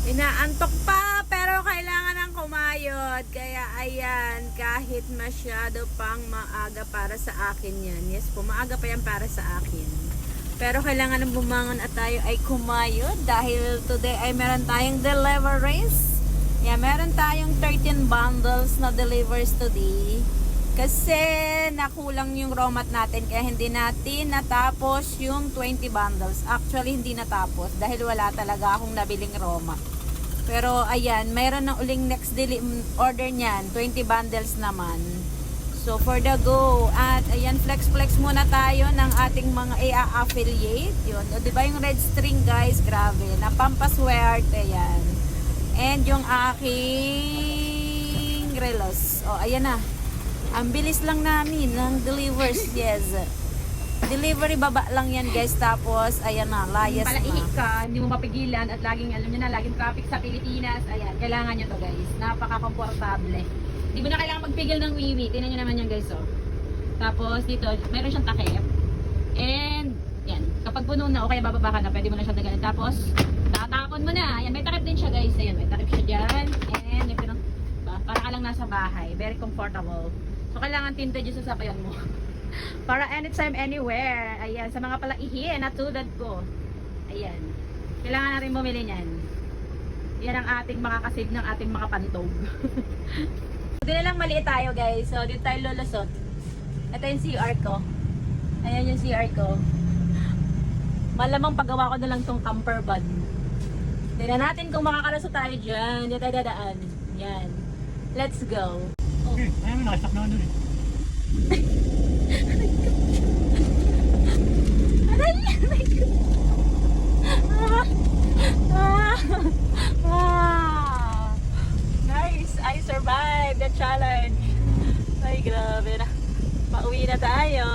Inaantok pa, pero kailangan ng kumayod. Kaya ayan, kahit masyado pang maaga para sa akin yan. Yes po, maaga pa yan para sa akin. Pero kailangan ng bumangon at tayo ay kumayod. Dahil today ay meron tayong deliveries. Yeah, meron tayong 13 bundles na delivers today. Kasi nakulang yung raw mat natin. Kaya hindi natin natapos yung 20 bundles. Actually, hindi natapos. Dahil wala talaga akong nabiling raw mat. Pero ayan, mayroon ng uling next order niyan, 20 bundles naman. So for the go, at ayan, flex muna tayo ng ating mga i-affiliate. Yun, o, diba yung red string guys, grabe, napampaswerte yan. And yung aking relos, o ayan na, ang bilis lang namin ng delivers, yes. Delivery baba lang yan guys, tapos ayan na, layas na. Palaihi ka, hindi mo mapigilan at laging, alam nyo na, laging traffic sa Pilipinas. Ayan, kailangan nyo to guys. Napaka-komportable. Hindi mo na kailangan magpigil ng wiwi. Tingnan nyo naman yan guys, oh. Tapos dito, meron siyang takip. And, yan, kapag puno na o kaya bababa ka na, pwede mo na siyang dagalan. Tapos, tatapon mo na. Ayan, may takip din siya guys. Ayan, may takip siya dyan. And, yung pinang, para ka lang nasa bahay. Very comfortable. So, kailangan tinted yung sasabayan mo. Para anytime, anywhere. Ayan, sa mga palaihi na tulad ko. Ayan. Kailangan na rin bumili niyan. Yan ang ating makakasave ng ating mga pantog. Dito na lang maliit tayo guys. So, dito tayo lulusot. Ito yung CR ko. Ayan yung CR ko. Malamang paggawa ko na lang tong camper van. Tignan natin kung makakalusot tayo dyan. Dito tayo dadaan. Yan. Let's go. Okay, ayun, nakasak na doon eh. Nice! I survived the challenge. Ay, grabe na. Pauwi na tayo.